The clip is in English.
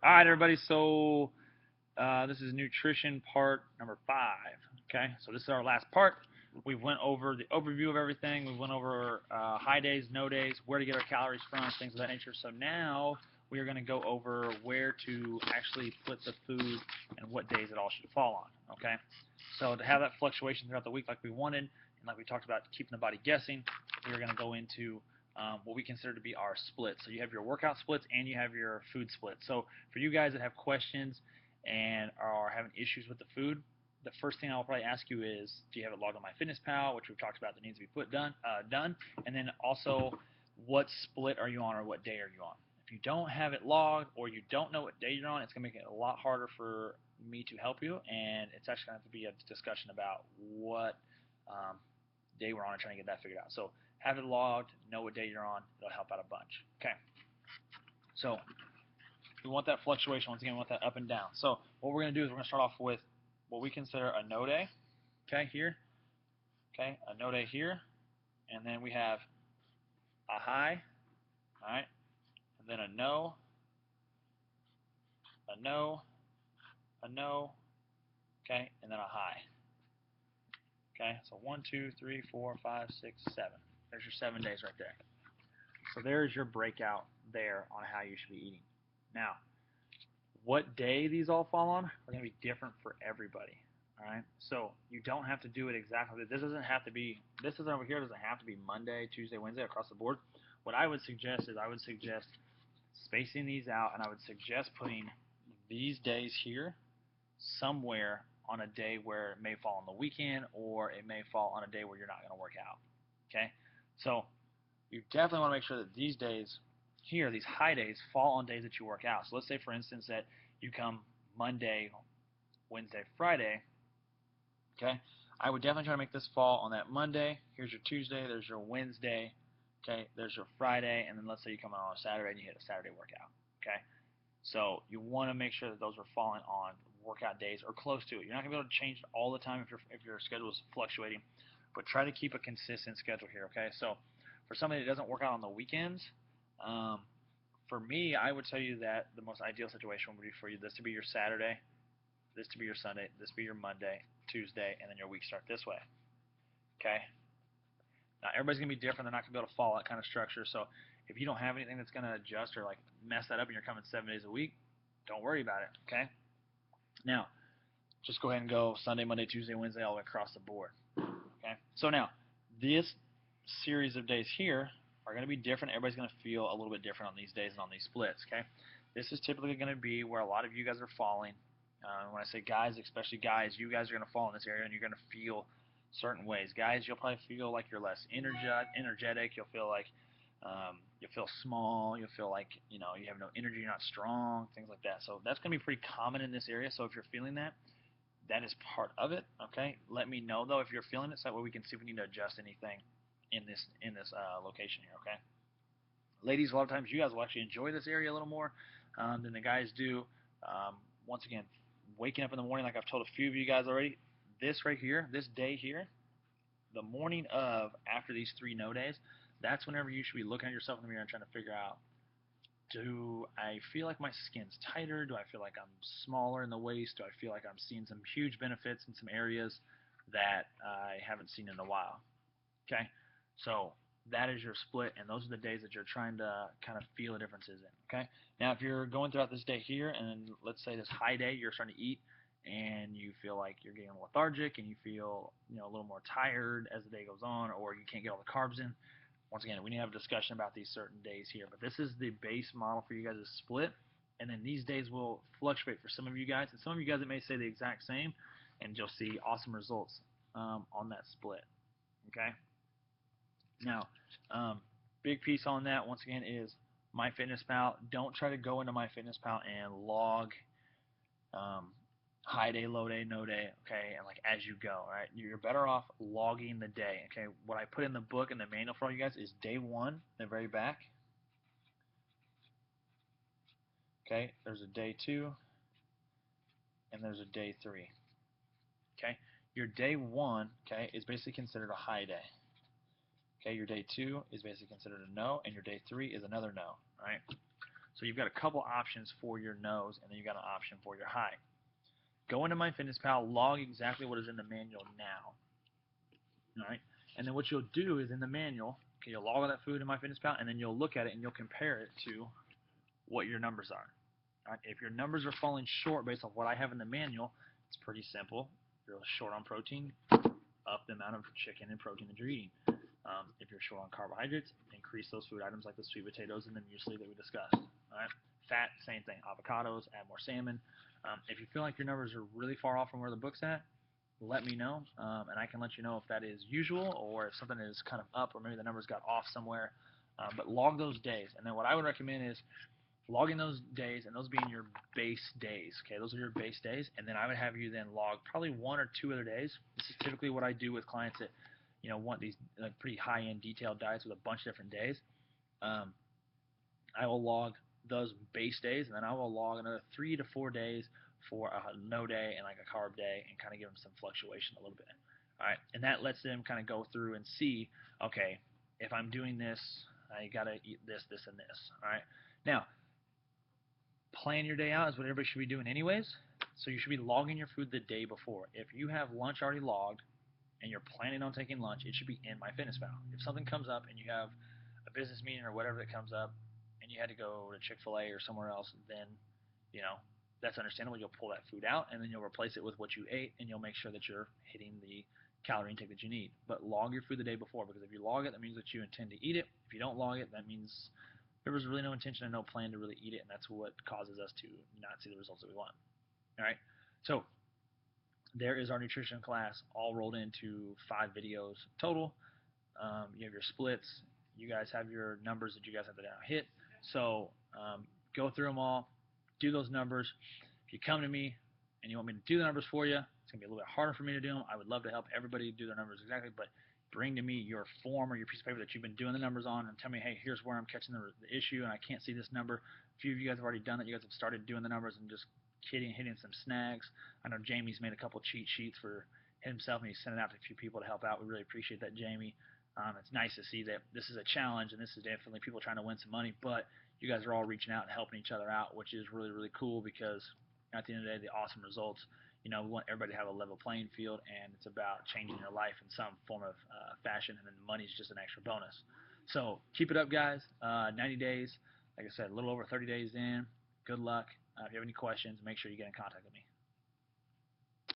All right, everybody. So this is nutrition part number 5. Okay, so this is our last part. We went over the overview of everything. We went over high days, no days, where to get our calories from, things of that nature. So now we are going to go over where to actually put the food and what days it all should fall on. Okay, so to have that fluctuation throughout the week like we wanted, and like we talked about keeping the body guessing, we are going to go into what we consider to be our splits. So you have your workout splits and you have your food splits. So for you guys that have questions and are having issues with the food, the first thing I'll probably ask you is, do you have it logged on MyFitnessPal, which we've talked about that needs to be done, and then also, what split are you on or what day are you on? If you don't have it logged or you don't know what day you're on, it's going to make it a lot harder for me to help you, and it's actually going to have to be a discussion about what um, day we're on and trying to get that figured out. So have it logged, know what day you're on. It'll help out a bunch. Okay. So we want that fluctuation. Once again, we want that up and down. So what we're going to do is we're going to start off with what we consider a no day. Okay, here. Okay, a no day here. And then we have a high. All right. And then a no, a no, a no. Okay, and then a high. Okay, so 1, 2, 3, 4, 5, 6, 7. There's your 7 days right there. So there's your breakout there on how you should be eating. Now, what day these all fall on are going to be different for everybody. All right, so you don't have to do it exactly. This doesn't have to be. This is over here doesn't have to be Monday, Tuesday, Wednesday across the board. What I would suggest is I would suggest spacing these out, and I would suggest putting these days here somewhere on a day where it may fall on the weekend or it may fall on a day where you're not going to work out. Okay, so you definitely want to make sure that these days here, these high days, fall on days that you work out. So let's say, for instance, that you come Monday, Wednesday, Friday. Okay, I would definitely try to make this fall on that Monday. Here's your Tuesday. There's your Wednesday. Okay, there's your Friday, and then let's say you come on a Saturday and you hit a Saturday workout. Okay, so you want to make sure that those are falling on workout days or close to it. You're not gonna be able to change it all the time if your schedule is fluctuating, but try to keep a consistent schedule here. Okay, so for somebody that doesn't work out on the weekends, um, for me, I would tell you that the most ideal situation would be for you this to be your Saturday, this to be your Sunday, this to be your Monday, Tuesday, and then your week start this way. Okay. Now everybody's gonna be different. They're not gonna be able to follow that kind of structure. So if you don't have anything that's gonna adjust or like mess that up, and you're coming 7 days a week, don't worry about it. Okay. Now just go ahead and go Sunday, Monday, Tuesday, Wednesday, all the way across the board. Okay. So now this series of days here are going to be different. Everybody's going to feel a little bit different on these days and on these splits. Okay. This is typically going to be where a lot of you guys are falling. When I say guys, especially guys, you guys are going to fall in this area and you're going to feel certain ways. Guys, you'll probably feel like you're less energetic. You'll feel like you'll feel small. You'll feel like you have no energy. You're not strong. Things like that. So that's going to be pretty common in this area. So if you're feeling that, that is part of it. Okay. Let me know though if you're feeling it, so that way we can see if we need to adjust anything in this location here. Okay. Ladies, a lot of times you guys will actually enjoy this area a little more than the guys do. Once again, waking up in the morning, like I've told a few of you guys already, this right here, this day here, the morning of after these 3 no days, that's whenever you should be looking at yourself in the mirror and trying to figure out, do I feel like my skin's tighter? Do I feel like I'm smaller in the waist? Do I feel like I'm seeing some huge benefits in some areas that I haven't seen in a while? Okay, so that is your split, and those are the days that you're trying to kind of feel the differences in. Okay, now if you're going throughout this day here, and let's say this high day, you're starting to eat, and you feel like you're getting lethargic, and you feel a little more tired as the day goes on, or you can't get all the carbs in. Once again, we need to have a discussion about these certain days here, but this is the base model for you guys' split, and then these days will fluctuate for some of you guys, and some of you guys it may say the exact same, and you'll see awesome results on that split. Okay. Now, big piece on that once again is MyFitnessPal. Don't try to go into MyFitnessPal and log um, high day, low day, no day, okay, and like as you go, all right? You're better off logging the day, okay? What I put in the book and the manual for all you guys is day 1, the very back, okay? There's a day 2, and there's a day 3, okay? Your day 1, okay, is basically considered a high day. Okay, your day 2 is basically considered a no, and your day 3 is another no, all right? So you've got a couple options for your nose, and then you've got an option for your high. Go into MyFitnessPal, log exactly what is in the manual now. All right, and then what you'll do is in the manual, okay, you'll log all that food in MyFitnessPal, and then you'll look at it and you'll compare it to what your numbers are. All right, if your numbers are falling short based on what I have in the manual, it's pretty simple. If you're short on protein, up the amount of chicken and protein that you're eating. If you're short on carbohydrates, increase those food items like the sweet potatoes and the muesli that we discussed. All right, fat, same thing. Avocados, add more salmon. If you feel like your numbers are really far off from where the book's at, let me know, and I can let you know if that is usual or if something is kind of up or maybe the numbers got off somewhere. But log those days, and then what I would recommend is logging those days and those being your base days. Okay, those are your base days, and then I would have you then log probably 1 or 2 other days. This is typically what I do with clients that want these like pretty high-end detailed diets with a bunch of different days. I will log those base days, and then I will log another 3 to 4 days for a no day and like a carb day, and kind of give them some fluctuation a little bit. All right, and that lets them kind of go through and see, okay, if I'm doing this, I gotta eat this, this, and this. All right, now plan your day out is what everybody should be doing anyways. So you should be logging your food the day before. If you have lunch already logged and you're planning on taking lunch, it should be in MyFitnessPal. If something comes up and you have a business meeting or whatever that comes up and you had to go to Chick-fil-A or somewhere else, then that's understandable. You'll pull that food out and then you'll replace it with what you ate, and you'll make sure that you're hitting the calorie intake that you need. But log your food the day before, because if you log it, that means that you intend to eat it. If you don't log it, that means there was really no intention and no plan to really eat it, and that's what causes us to not see the results that we want. All right, so there is our nutrition class all rolled into 5 videos total. You have your splits. You guys have your numbers that you guys have to now hit. So go through them all, do those numbers. If you come to me and you want me to do the numbers for you, it's going to be a little bit harder for me to do them. I would love to help everybody do their numbers exactly, but bring to me your form or your piece of paper that you've been doing the numbers on and tell me, hey, here's where I'm catching the issue and I can't see this number. A few of you guys have already done that. You guys have started doing the numbers and just hitting some snags. I know Jamie's made a couple cheat sheets for himself, and he's sent it out to a few people to help out. We really appreciate that, Jamie. It's nice to see that this is a challenge, and this is definitely people trying to win some money, but you guys are all reaching out and helping each other out, which is really, really cool, because at the end of the day, the awesome results, we want everybody to have a level playing field, and it's about changing your life in some form of fashion, and then money is just an extra bonus. So keep it up, guys. 90 days, like I said, a little over 30 days in. Good luck. If you have any questions, make sure you get in contact with me.